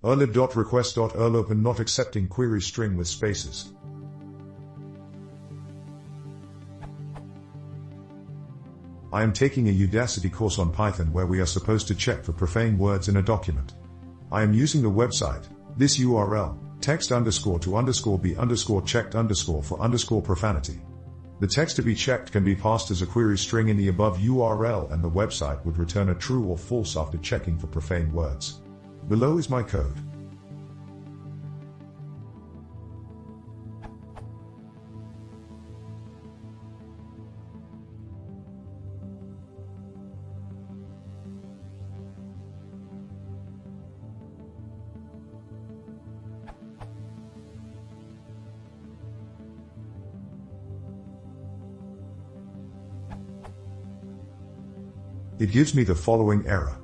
urlib.request.urlopen not accepting query string with spaces. I am taking a Udacity course on Python where we are supposed to check for profane words in a document. I am using the website, this URL, text_to_be_checked_ for profanity. The text to be checked can be passed as a query string in the above URL, and the website would return a true or false after checking for profane words. Below is my code. It gives me the following error.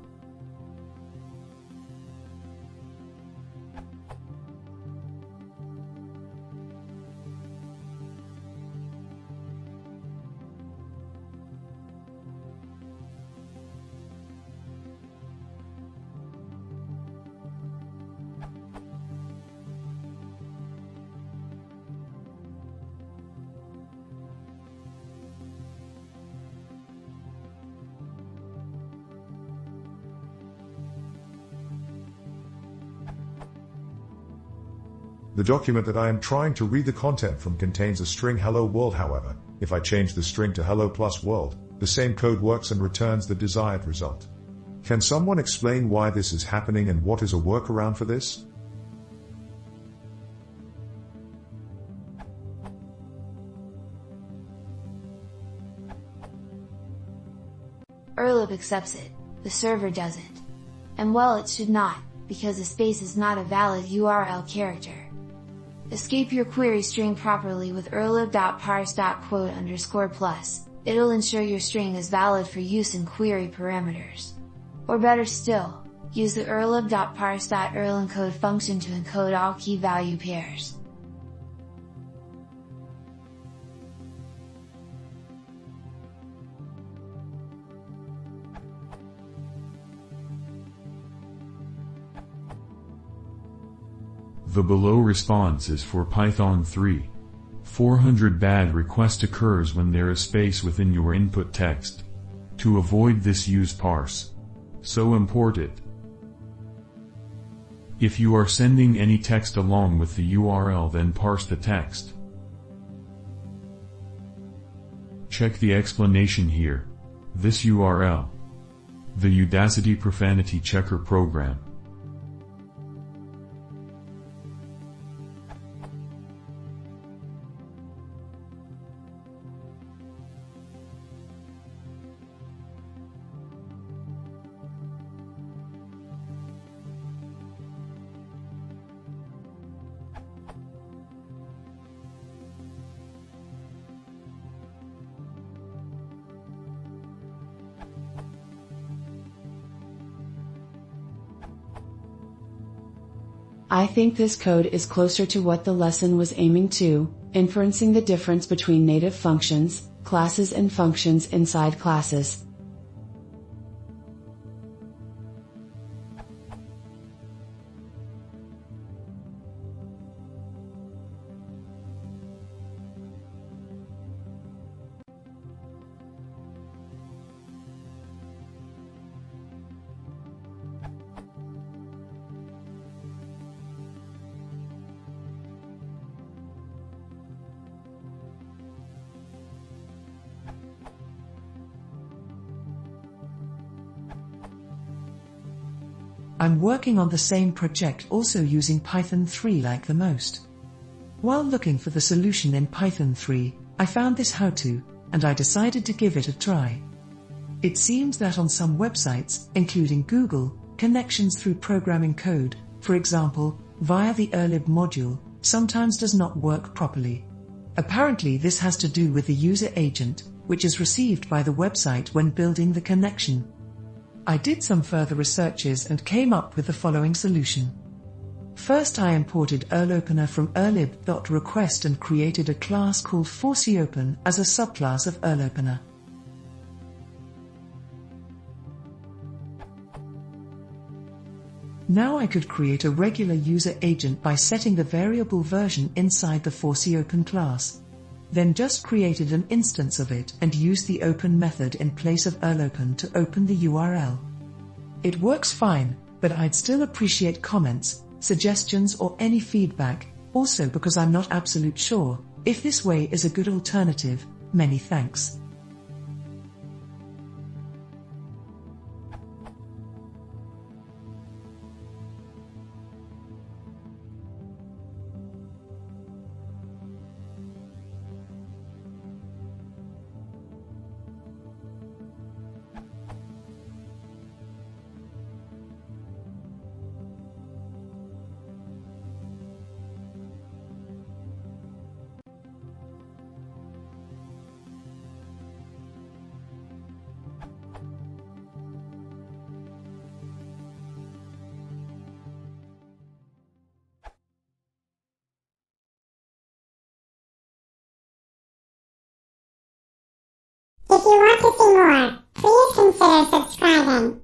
The document that I am trying to read the content from contains a string hello world. However, if I change the string to hello plus world, the same code works and returns the desired result. Can someone explain why this is happening and what is a workaround for this? urlib accepts it, the server doesn't. And well, it should not, because a space is not a valid URL character. Escape your query string properly with urlib.parse.quote_plus. It'll ensure your string is valid for use in query parameters. Or better still, use the urlib.parse.urlencode function to encode all key value pairs. The below response is for Python 3. 400 bad request occurs when there is space within your input text. To avoid this, use parse. So import it. If you are sending any text along with the URL, then parse the text. Check the explanation here. This URL. The Udacity Profanity Checker program. I think this code is closer to what the lesson was aiming to, inferencing the difference between native functions, classes and functions inside classes. I'm working on the same project, also using Python 3 like the most. While looking for the solution in Python 3, I found this how-to, and I decided to give it a try. It seems that on some websites, including Google, connections through programming code, for example, via the urlib module, sometimes does not work properly. Apparently this has to do with the user agent, which is received by the website when building the connection. I did some further researches and came up with the following solution. First, I imported urlopener from urlib.request and created a class called forceopen as a subclass of urlopener. Now I could create a regular user agent by setting the variable version inside the ForeCOpen class. Then just created an instance of it and used the open method in place of urlopen to open the URL. It works fine, but I'd still appreciate comments, suggestions or any feedback, also because I'm not absolute sure if this way is a good alternative. Many thanks. If you want to see more, please consider subscribing.